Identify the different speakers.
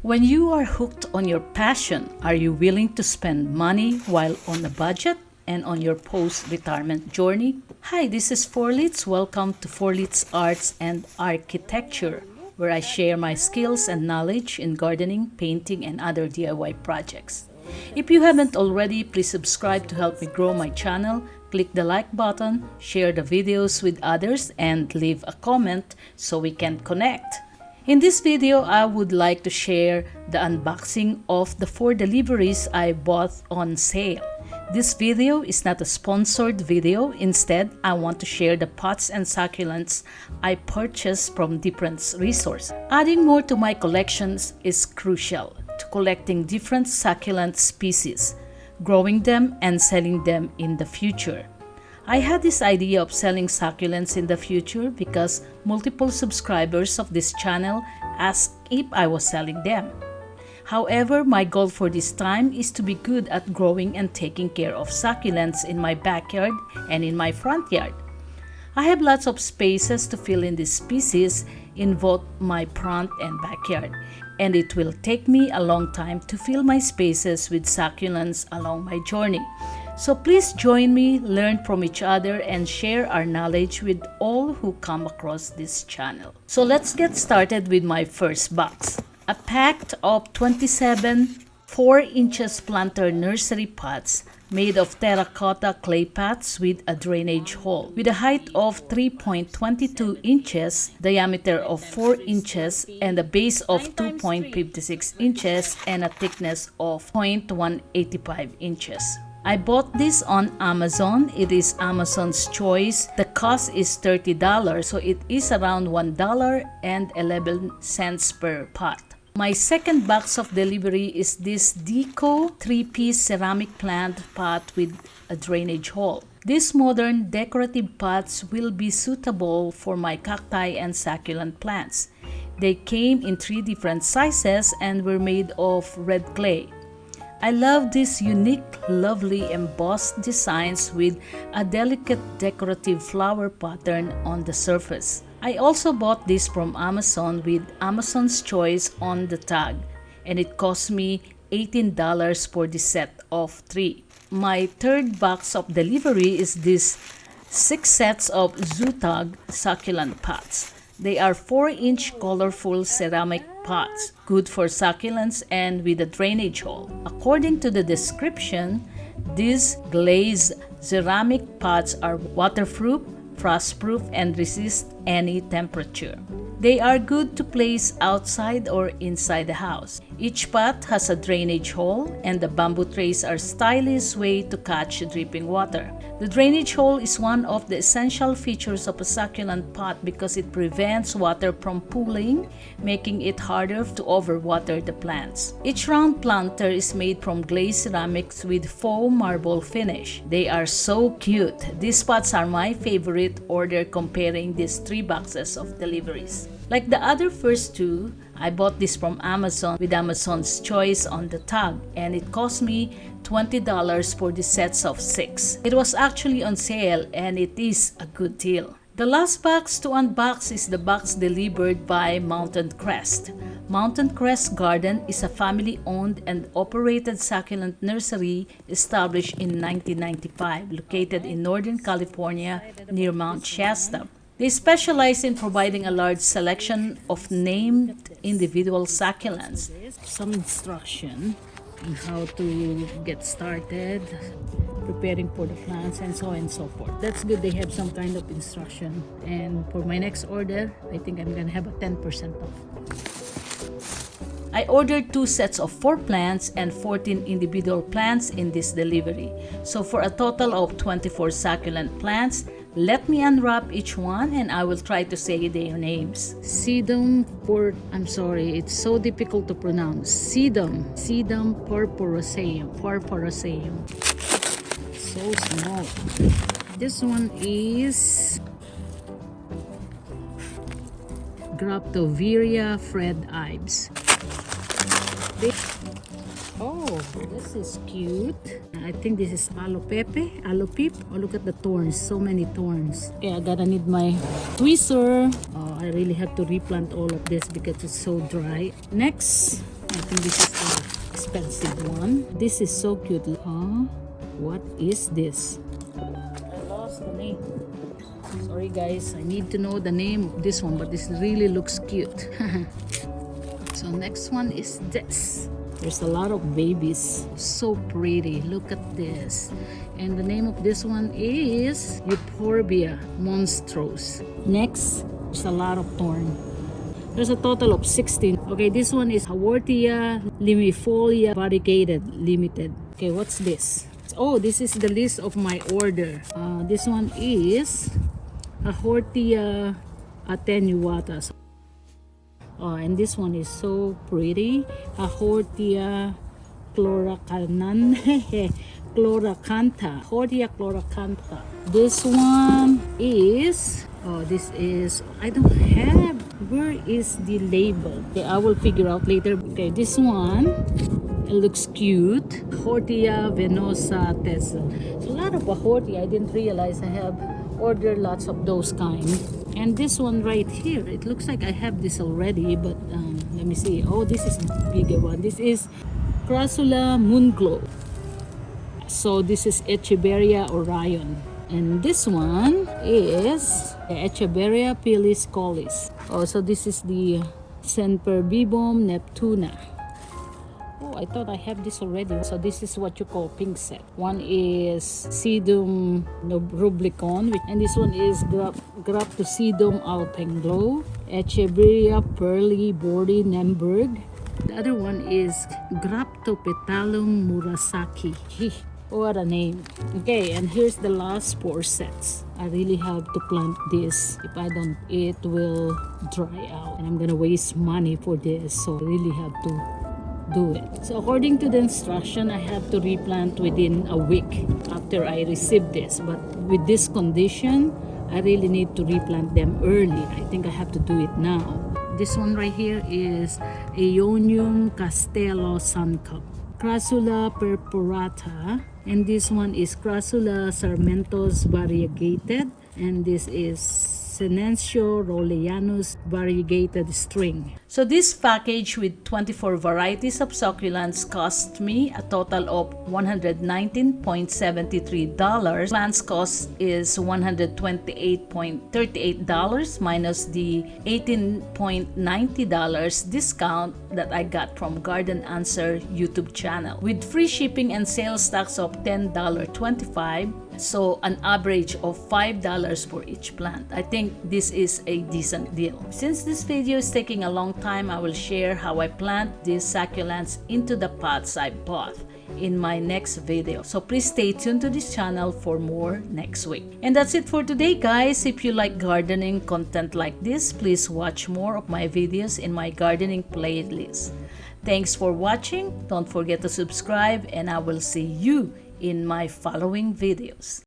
Speaker 1: When you are hooked on your passion, are you willing to spend money while on a budget and on your post-retirement journey? Hi, this is Forlitz. Welcome to Forlitz Arts and Architecture, where I share my skills and knowledge in gardening, painting, and other DIY projects. If you haven't already, please subscribe to help me grow my channel. Click the like button, share the videos with others, and leave a comment so we can connect. In this video, I would like to share the unboxing of the 4 deliveries I bought on sale. This video is not a sponsored video. Instead, I want to share the pots and succulents I purchased from different resources. Adding more to my collections is crucial to collecting different succulent species, growing them and selling them in the future. I had this idea of selling succulents in the future because multiple subscribers of this channel asked if I was selling them. However, my goal for this time is to be good at growing and taking care of succulents in my backyard and in my front yard. I have lots of spaces to fill in these species in both my front and backyard, and it will take me a long time to fill my spaces with succulents along my journey. So please join me, learn from each other, and share our knowledge with all who come across this channel. So let's get started with my first box. A pack of 27 4 inches planter nursery pots made of terracotta clay pots with a drainage hole. With a height of 3.22 inches, diameter of 4 inches, and a base of 2.56 inches, and a thickness of 0.185 inches. I bought this on Amazon. It is Amazon's choice. The cost is $30, so it is around $1.11 per pot. My second box of delivery is this Deco 3-piece ceramic plant pot with a drainage hole. These modern decorative pots will be suitable for my cacti and succulent plants. They came in 3 different sizes and were made of red clay. I love these unique, lovely embossed designs with a delicate decorative flower pattern on the surface. I also bought this from Amazon with Amazon's choice on the tag, and it cost me $18 for the set of 3. My third box of delivery is this 6 sets of Zutag succulent pots. They are 4-inch colorful ceramic pots, good for succulents and with a drainage hole. According to the description, these glazed ceramic pots are waterproof, frostproof, and resist any temperature. They are good to place outside or inside the house. Each pot has a drainage hole, and the bamboo trays are a stylish way to catch dripping water. The drainage hole is one of the essential features of a succulent pot because it prevents water from pooling, making it harder to overwater the plants. Each round planter is made from glazed ceramics with faux marble finish. They are so cute. These pots are my favorite order comparing these 3 boxes of deliveries. Like the other first 2, I bought this from Amazon with Amazon's choice on the tag, and it cost me $20 for the sets of 6. It was actually on sale, and it is a good deal. The last box to unbox is the box delivered by Mountain Crest. Mountain Crest Garden is a family-owned and operated succulent nursery established in 1995, located in Northern California near Mount Shasta. They specialize in providing a large selection of named individual succulents. Some instruction on how to get started, preparing for the plants, and so on and so forth. That's good, they have some kind of instruction. And for my next order, I think I'm gonna have a 10% off. I ordered 2 sets of 4 plants and 14 individual plants in this delivery. So for a total of 24 succulent plants. Let me unwrap each one and I will try to say their names. I'm sorry, it's so difficult to pronounce. Sedum purpureum. So small. This one is Graptoveria Fred Ives. Oh, this is cute. I think this is aloe peep. Oh, look at the thorns, so many thorns. Okay, I gotta need my tweezer. Oh, I really have to replant all of this because it's so dry. Next, I think this is the expensive one. This is so cute. Huh? What is this? I lost the name. Sorry guys, I need to know the name of this one, but this really looks cute. So next one is this. There's a lot of babies. So pretty. Look at this. And the name of this one is Euphorbia monstros. Next, there's a lot of thorn. There's a total of 16. Okay, this one is Haworthia limifolia variegated limited. Okay, what's this? Oh, this is the list of my order. This one is Haworthia attenuata. Oh, and this one is so pretty. Haworthia chloracantha. Haworthia chloracantha. This one is, oh, this is, I don't have, where is the label? Okay, I will figure out later. Okay, this one, it looks cute. Haworthia venosa tessel. So a lot of Haworthia. I didn't realize I have ordered lots of those kind. And this one right here, it looks like I have this already, but let me see. Oh, this is the bigger one. This is Crassula moonglow. So this is Echeveria Orion. And this one is Echeveria pilis collis. Oh, so this is the Semperbibum neptuna. Oh, I thought I have this already. So this is what you call pink set. One is Sedum rublicon, and this one is Graptosedum alpenglow, Echeveria pearly bordy nemberg. The other one is Graptopetalum murasaki. What a name. Okay, and here's the last 4 sets. I really have to plant this. If I don't, it will dry out. And I'm gonna waste money for this. So I really have to do it. So according to the instruction, I have to replant within a week after I receive this. But with this condition, I really need to replant them early. I think I have to do it now. This one right here is Aeonium castello suncup. Crassula purpurata, and this one is Crassula sarmentos variegated, and this is Senencio rolleanus variegated string. So this package with 24 varieties of succulents cost me a total of $119.73. Plants cost is $128.38 minus the $18.90 discount that I got from Garden Answer YouTube channel. With free shipping and sales tax of $10.25, so an average of $5 for each plant. I think this is a decent deal. Since this video is taking a long time, I will share how I plant these succulents into the pots I bought in my next video. So please stay tuned to this channel for more next week. And that's it for today, guys. If you like gardening content like this, please watch more of my videos in my gardening playlist. Thanks for watching. Don't forget to subscribe, and I will see you in my following videos.